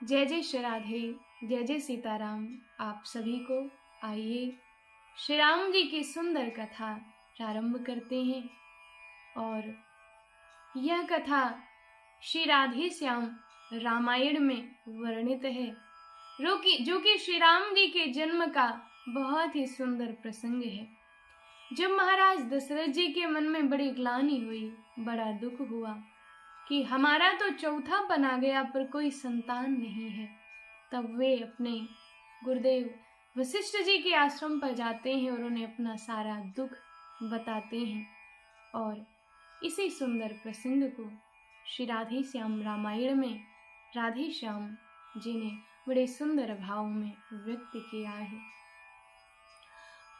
जय जय श्री राधे, जय जय सीताराम। आप सभी को आइए श्री राम जी की सुंदर कथा प्रारंभ करते हैं। और यह कथा श्री राधे श्याम रामायण में वर्णित है, जो कि श्री राम जी के जन्म का बहुत ही सुंदर प्रसंग है। जब महाराज दशरथ जी के मन में बड़ी ग्लानि हुई, बड़ा दुख हुआ कि हमारा तो चौथा बना गया पर कोई संतान नहीं है, तब वे अपने गुरुदेव वशिष्ठ जी के आश्रम पर जाते हैं और उन्हें अपना सारा दुख बताते हैं। और इसी सुंदर प्रसंग को श्री राधे श्याम रामायण में राधे श्याम जी ने बड़े सुंदर भाव में व्यक्त किया है।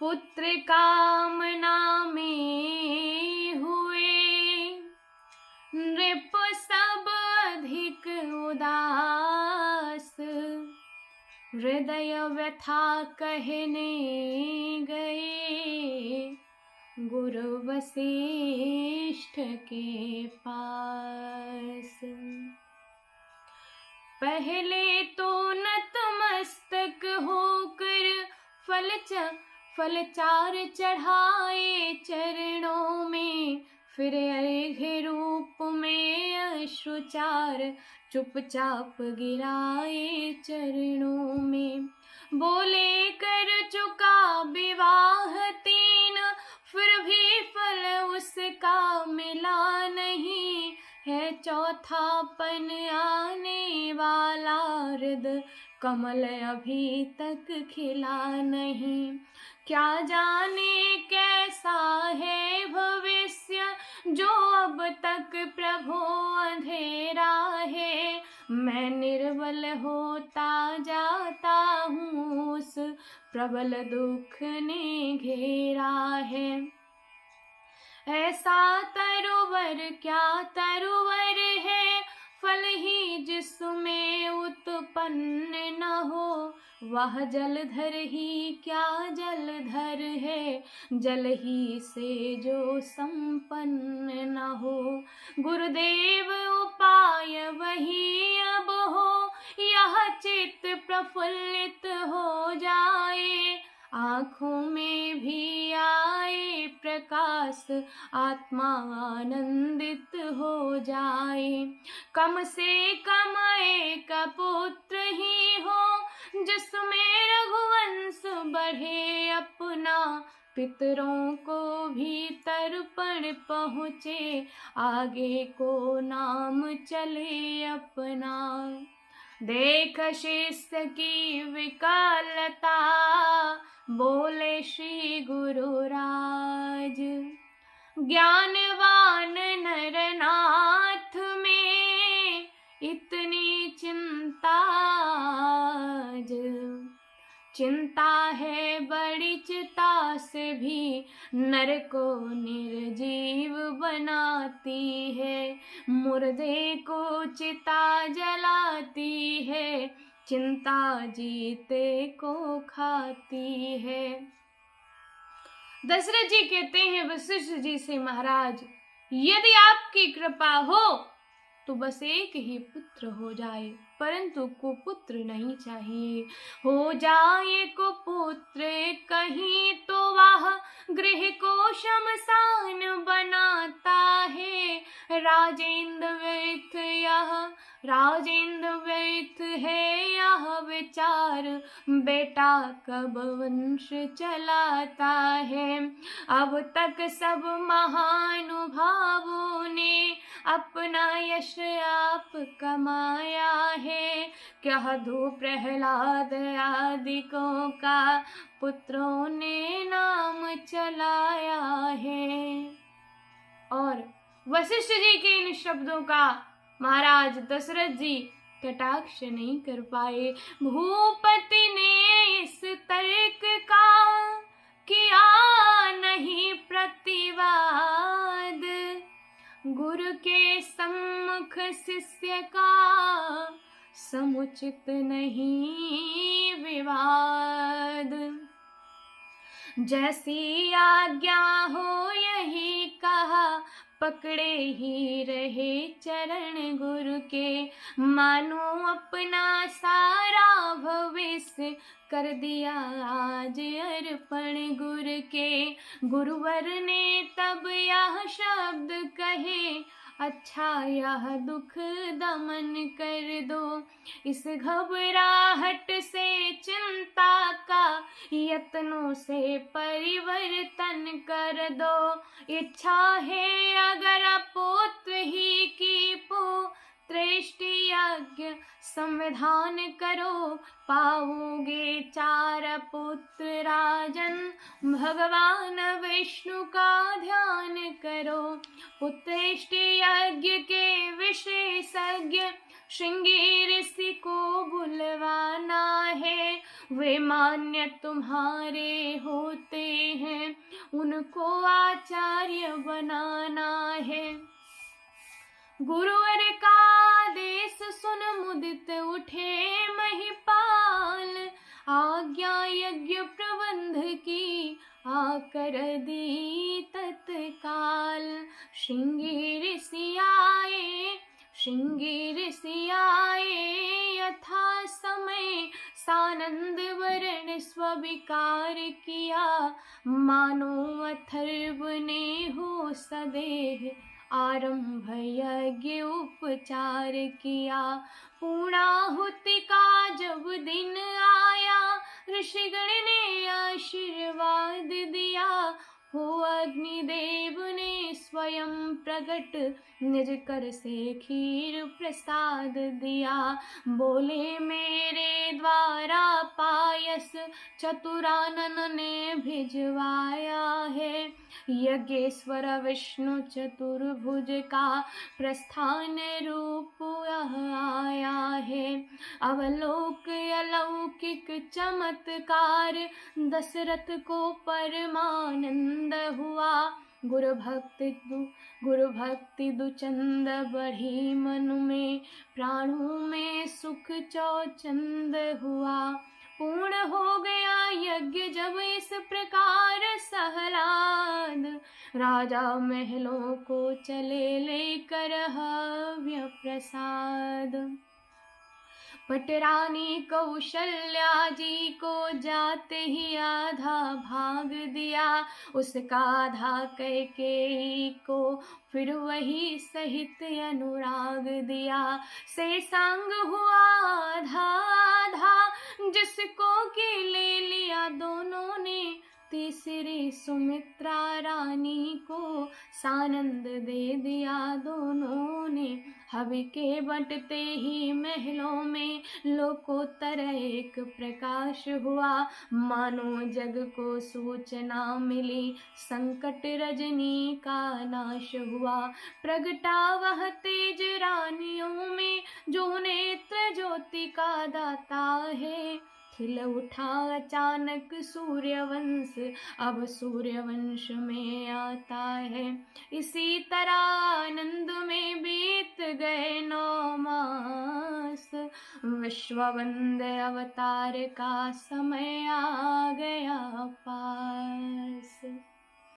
पुत्र कामना में हुए नृप सब अधिक उदास, हृदय व्यथा कहने गए गुरु वशिष्ठ के पास। पहले तो नतमस्तक होकर फल चार चढ़ाए चरणों में, फिर अर्घ्य रूप में अश्रुचार चुपचाप गिराए चरणों में। बोले कर चुका विवाह तीन, फिर भी फल उसका मिला नहीं, है चौथापन आने वाला, हृदय कमल अभी तक खिला नहीं। क्या जाने कैसा है भविष्य, जो अब तक प्रभु अंधेरा है। मैं निर्बल होता जाता हूँ, उस प्रबल दुख ने घेरा है। ऐसा तरुवर क्या तरुवर है, फल ही जिसमें उत्पन्न न हो, वह जलधर ही क्या जलधर है, जल ही से जो संपन्न न हो। गुरुदेव उपाय वही अब हो, यह चित्त प्रफुल्लित हो जाए, आँखों में भी आए प्रकाश, आत्मा आनंदित हो जाए। कम से कम एक पुत्र ही हो, जिसमें रघुवंश बढ़े अपना, पितरों को भी तर्पण पहुँचे, आगे को नाम चले अपना। देख शिष्य की विकलता, बोले श्री गुरुराज, ज्ञानवान नरनाथ में इतनी चिंता है बड़ी, चिता से भी नर को निर्जीव बनाती है, मुर्दे को चिता जलाती है, चिंता जीते को खाती है। दशरथ जी कहते हैं वशिष्ठ जी से, महाराज यदि आपकी कृपा हो तो बस एक ही पुत्र हो जाए, परंतु कुपुत्र नहीं चाहिए। हो जाए कुपुत्र कहीं तो वह गृह को शमशान बनाता है, राजेंद्र व्यर्थ है यह विचार, बेटा कब वंश चलाता है। अब तक सब महानुभावों ने अपना यश आप कमाया है, कह दो प्रहलाद आदिकों का पुत्रों ने नाम चलाया है। और वशिष्ठ जी के इन शब्दों का महाराज दशरथ जी कटाक्ष नहीं कर पाए। भूपति ने इस तर्क का किया नहीं प्रतिवाद, गुरु के सम्मुख शिष्य का समुचित नहीं विवाद। जैसी आज्ञा हो यही कहा, पकड़े ही रहे चरण गुरु के। मानो अपना सारा भविष्य कर दिया आज अर्पण गुरु के। गुरुवर ने तब यह शब्द कहे, अच्छा यह दुख दमन कर दो। इस घबराहट से चिंता का यत्नों से परिवर्तन कर दो। इच्छा है अगर पुत्र ही की पुत्रेष्टि यज्ञ संविधान करो। पाओगे 4 पुत्र राजन, भगवान विष्णु का ध्यान करो। पुत्रेष्टि यज्ञ के विशेषज्ञ श्रृंगी ऋषि को बुलवाना है। वे मान्य तुम्हारे होते हैं, उनको आचार्य बनाना है। गुरुवर का आदेश सुन मुदित उठे महिपाल। आज्ञा यज्ञ प्रबंध की आकर दी तत्काल। श्रृंगी ऋषि आए यथा समय। सानंद वरण स्वीकार किया, मानो अथर्व ने हो सदेह आरंभ यज्ञ उपचार किया। पूर्णाहुति का जब दिन आया, ऋषिगण ने आशीर्वाद दिया। हो अग्निदेव ने स्वयं प्रकट, निज कर से खीर प्रसाद दिया। बोले मेरे द्वारा पायस चतुरानन ने भिजवाया है। यज्ञेश्वर विष्णु चतुर्भुज का प्रस्थान रूप आया है। अवलोक अलौकिक चमत्कार, दशरथ को परमानंद हुआ। गुरु भक्ति दुचंद बढ़ी मन में, प्राणों में सुख चौचंद हुआ। पूर्ण हो गया यज्ञ जब इस प्रकार सहलाद, राजा महलों को चले लेकर हव्य प्रसाद। पटरानी कौशल्या जी को जाते ही आधा भाग दिया, उसका आधा कैकेयी को फिर वही सहित अनुराग दिया। शेषांग हुआ आधा आधा, जिसको कि ले लिया दोनों ने। तीसरी सुमित्रा रानी को सानंद दे दिया दोनों ने। हवि के बंटते ही महलों में लोकोत्तर एक प्रकाश हुआ। मानो जग को सूचना मिली, संकट रजनी का नाश हुआ। प्रगटा वह तेज रानियों में, जो नेत्र ज्योति का दाता है। खिल उठा अचानक सूर्यवंश, अब सूर्यवंश में आता है। इसी तरह आनंद में बीत गए 9 मास। विश्ववंद्य अवतार का समय आ गया पास।